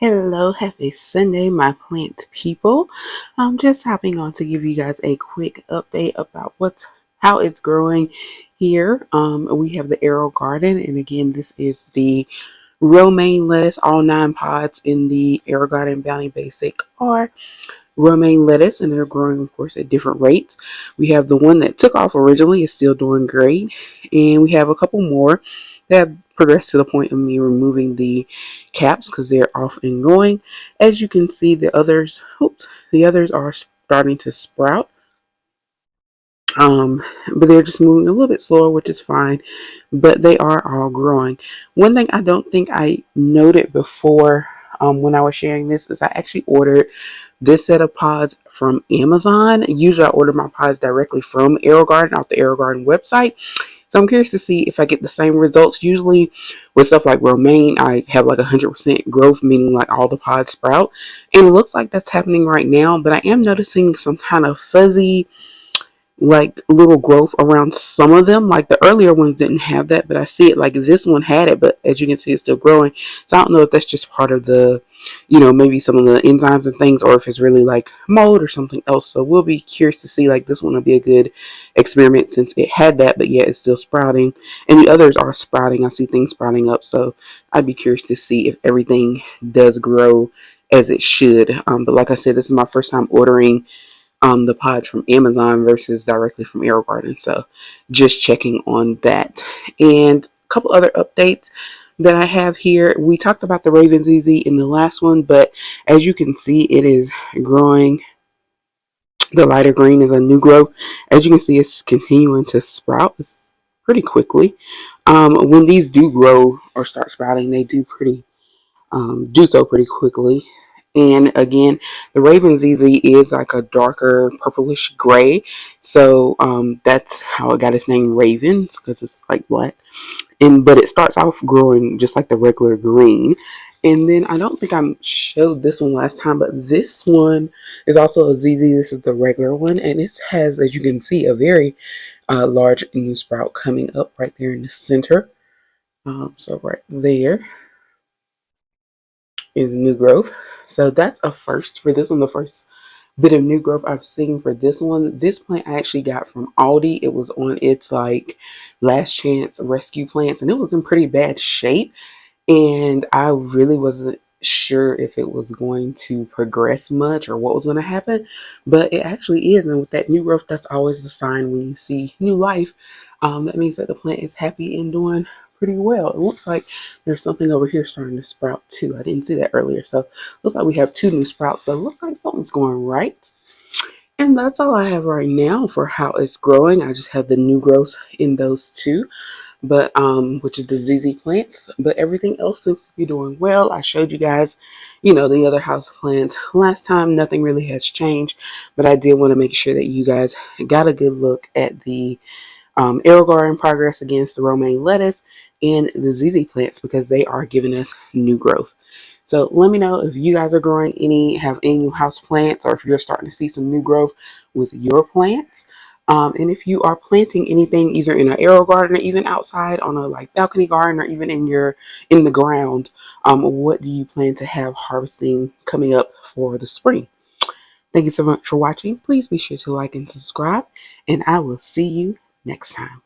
Hello, happy Sunday, my plant people. I'm just hopping on to give you guys a quick update about how it's growing here. We have the Aerogarden, and again, this is the romaine lettuce, all 9 pods in the Aerogarden Bounty Basic are romaine lettuce, and they're growing, of course, at different rates. We have the one that took off originally, is still doing great, and we have a couple more that have progressed to the point of me removing the caps because they're off and going. As you can see, the others are starting to sprout. Um, but they're just moving a little bit slower, which is fine. But they are all growing. One thing I don't think I noted before when I was sharing this is I actually ordered this set of pods from Amazon. Usually I order my pods directly from Aerogarden off the Aerogarden website. So I'm curious to see if I get the same results. Usually with stuff like romaine, I have like 100% growth, meaning like all the pods sprout. And it looks like that's happening right now, but I am noticing some kind of fuzzy like little growth around some of them. Like the earlier ones didn't have that, but I see it like this one had it, but as you can see, it's still growing. So I don't know if that's just part of the, maybe some of the enzymes and things, or if it's really like mold or something else. So we'll be curious to see. Like this one will be a good experiment since it had that, but yet it's still sprouting, and the others are sprouting. I see things sprouting up, so I'd be curious to see if everything does grow as it should. But like I said, this is my first time ordering the pod from Amazon versus directly from Aerogarden. So just checking on that. And a couple other updates that I have here. We talked about the Raven ZZ in the last one, but as you can see, it is growing. The lighter green is a new growth. As you can see, it's continuing to sprout. It's pretty quickly. When these do grow or start sprouting, they do so pretty quickly. And again, the Raven ZZ is like a darker purplish gray. So that's how it got its name Raven, because it's like black. But it starts off growing just like the regular green. And then I don't think I showed this one last time, but this one is also a ZZ. This is the regular one, and it has, as you can see, a very large new sprout coming up right there in the center. So right there is new growth. So that's a first for this one. The first bit of new growth I've seen for this one. This plant I actually got from Aldi. It was on its like last chance rescue plants, and it was in pretty bad shape. And I really wasn't sure if it was going to progress much or what was going to happen, but it actually is. And with that new growth, that's always the sign when you see new life. That means that the plant is happy and doing pretty well. It looks like there's something over here starting to sprout too. I didn't see that earlier. So it looks like we have 2 new sprouts. So it looks like something's going right. And that's all I have right now for how it's growing. I just have the new growth in those 2, but which is the ZZ plants. But everything else seems to be doing well. I showed you guys, the other house plants last time. Nothing really has changed, but I did want to make sure that you guys got a good look at the Aerogarden progress against the romaine lettuce and the ZZ plants, because they are giving us new growth. So let me know if you guys are have any new house plants, or if you're starting to see some new growth with your plants. And if you are planting anything either in an Aerogarden or even outside on a like balcony garden, or even in the ground, what do you plan to have harvesting coming up for the spring? Thank you so much for watching. Please be sure to like and subscribe, and I will see you next time.